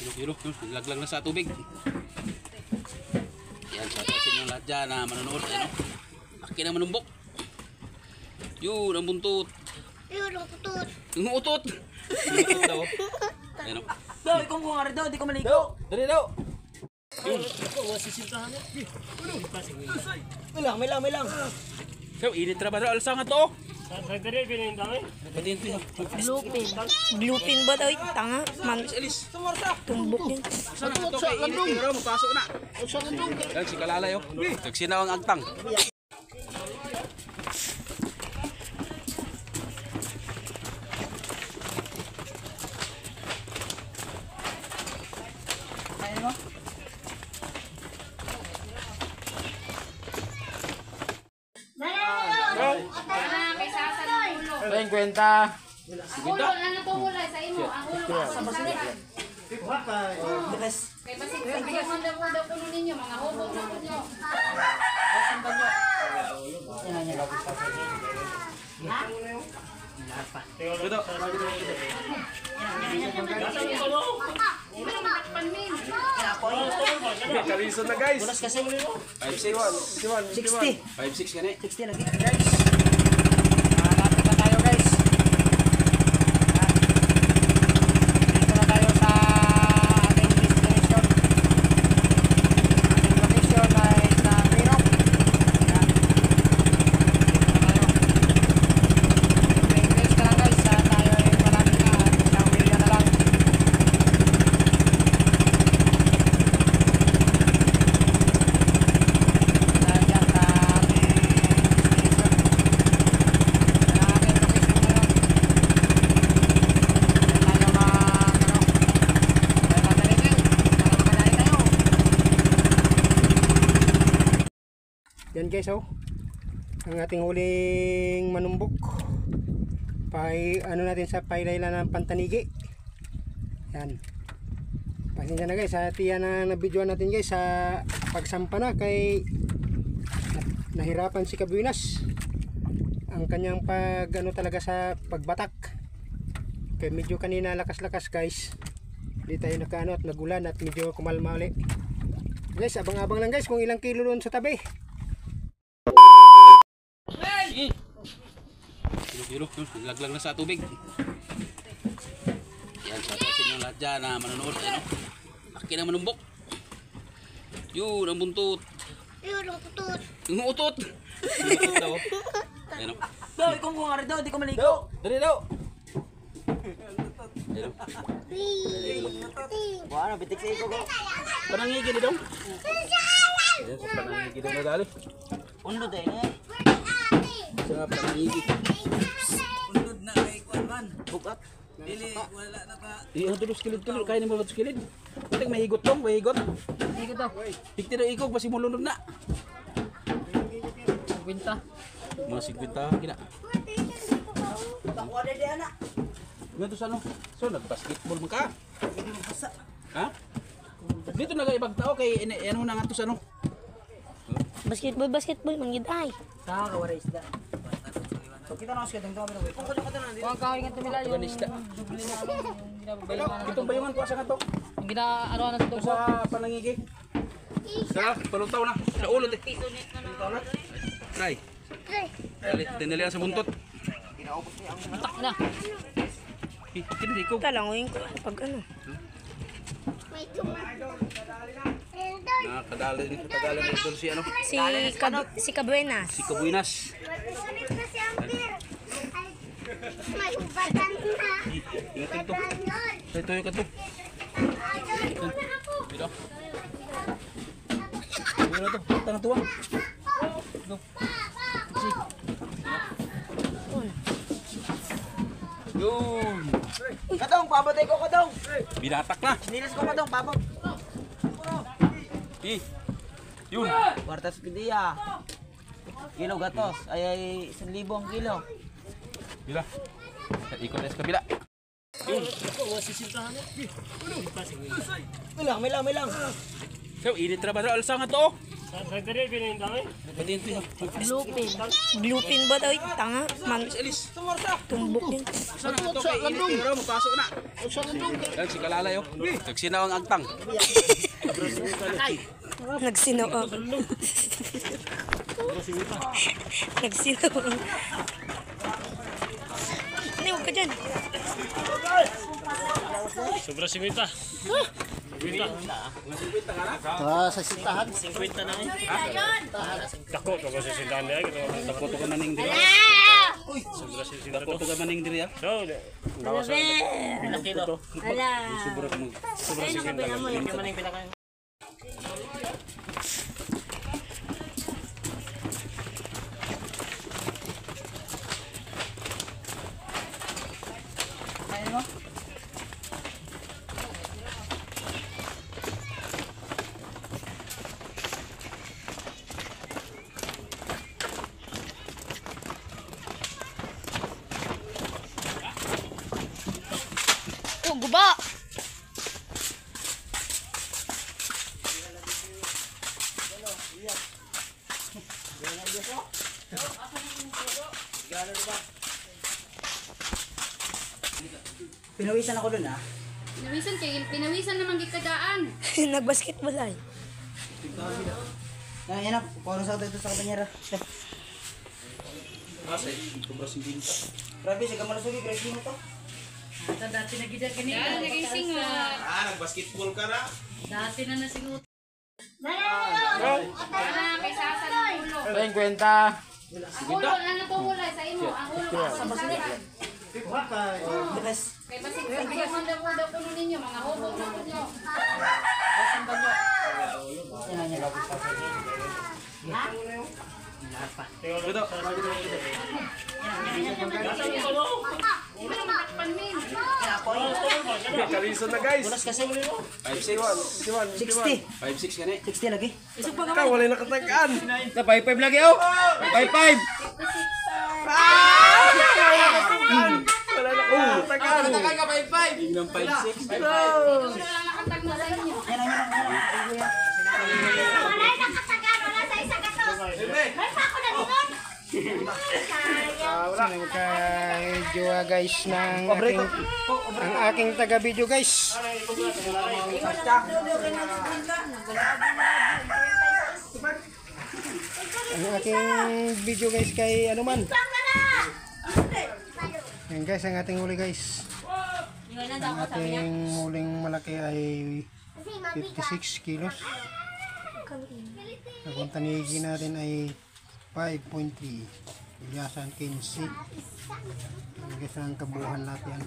Yun, naglaglag na sa tubig. Yan, sa inyo lahat dyan na manonood. Ayan, laki na manumbok. Yun, ang buntot. Yun, ang utot. Yung utot. Yung utot daw. Ayan, daw, ikaw kung nga rin daw, di ko maligo. Dali daw. Yun. Wasisintahan mo. May lang. So, init na ba daw? Alsa nga to? Sagdari, pinayin dami. Glupin ba daw? Tanga. Man. Alis. Tumbok din. Saan nga to? Kay init na raw. Magpasok na. Yan, si Kalalay. Nagsinaw ang agtang. May sasal ng ulo. Ang kwenta. Ang ulo, ano to ulay sa imo? Ang ulo, ang sasal. Kaya basta bigyan mo daw puno ninyo, mga hubog na po nyo. Ito. Kalison na guys. 5-6. 5-6 gani. 60 lagi guys. Malapit na tayo guys. Dito na tayo sa ating destination. Ating location ay sa Mirok. English ka lang guys. Tayo ay malapit na. Isang milya na lang. Yan guys, oh, ang ating huling manumbok. Ano natin sa pailayla ng Pantanigi. Yan. Pasensya na guys, sa tiyan na nabidyoan natin guys sa pagsampa na kay nahirapan si Kabuinas. Ang kanyang talaga sa pagbatak. Kaya medyo kanina lakas-lakas guys. Hindi tayo nakaano at nagulan at medyo kumalma ulit. Guys, abang-abang lang guys kung ilang kilo doon sa tabi. Yun, naglaglag na sa tubig. Yan, sa inyo lahat dyan na manonood. Ayan, laki na manumbok. Yun, ang buntot. Yun, ang utot. Yung utot. Yung utot daw. Ayan, daw, ikaw kung nga rin daw, di ko maligo. Dali daw. Ayan, Wala, bitik sa ikaw ko. panangigi ni daw. Ayan, sa panangigi daw na dali. Undo tayo na. Sa panangigi. Undod na kay Kwan. Bukat. Dili, wala na ka. Iyan tulos kilid-kilid. Kaya ni mo tulos kilid. Pating mahigot tong, mahigot. Higot daw. Pikti daw ikog, basi mulunod na. Kwenta. Mga 50 kina. Takwa na di anak. Ganito sa ano? So, nag-basketball mo ka? Ha? Dito nag-ibag tao kay ano na nga to sa ano? Basketball, manggid ay. Saka ka wala isda. So kita na kasi katong dami na. Kung kada ka na dito. Kung kawin nga tumila yung Ganista. dubli na yung ginabayaran. Itong bayungan ko asa nga to? Yung gina-ano na to Sa panangigi. Sa palutaw na. Sa ulo eh. Try. Dinali sa buntot. matak na. Kinahikog. Talangoyin ko pag ano. Nakadali dito si ano? Si Cabuenas. Si Kabuinas. May ubatan na. Ito. Ito yung kato. Dito. Ano to? Tanang tuwa. Ito. Yun. Kadong, pabatay ko kadong. Binatak na. Nilis ko kadong, pabot. Yun. Kwartas pidiya. Kilo gatos, ay 1,000 ang kilo. Bila. Ikot na sa kabila. Yun. May lang. So, init na ba? Alsa nga to? Glupin ba daw? Tanga. Man, Alis. tumbok din. Saan ito kay init ni Ro, mapasok na. Yan si Kalalay oh. Nagsinaw ang agtang. Nagsinaw ako. Nagsinaw ako. Ano, huwag ka dyan. Sobra 50. Sa sintahan. Dako to kasi sintahan dia gitu. Dako to ka maning diri. Sobra 50 Dako to ka maning diri ah. So, bawas na kilo. Ala. Sobra ka mo. Sobra 50. Oh, guba. Pinawisan ako dun ah. Pinawisan naman gikadaan. Nagbasketball ay. Yan ah, paano sa ito sa kabanyera. Sobra 50. Grabe, siya kamalusugi, grabe mo to. Dati na gida kanina. Dati nagising Nag-basketball ka na. Dati na nasingot. Kay Sasan ang ulo. 50. Ang ulo na natungulay sa imo. Ang ulo sa Sasan. Kay basig kaya man daw kuno ninyo mga hubog na ninyo. Yan ang gabos pa. Kaliso na guys. Bulas kasi. 5-6. 60. 5-6 ka ni. 60 lagi. Ikaw wala nakatagaan. Na 5-5 lagi oh. 5-5. Wala nakatagaan. Natagal ka 5-5. Tingnan 5-6. Ulo lang nakatag na sa inyo. Yan ang yan. Wala nakatagan, wala sa isa ka to. May pa ako na doon. Sayang ka-video guys ng aking taga-video guys. Ang aking video guys kay ano man. Yan guys, ang ating huli guys. Ang ating huling malaki ay 56 kilos. Ang tanigi natin ay 5.3. Ilyasan 15. Ang guys ang kabuuhan natin.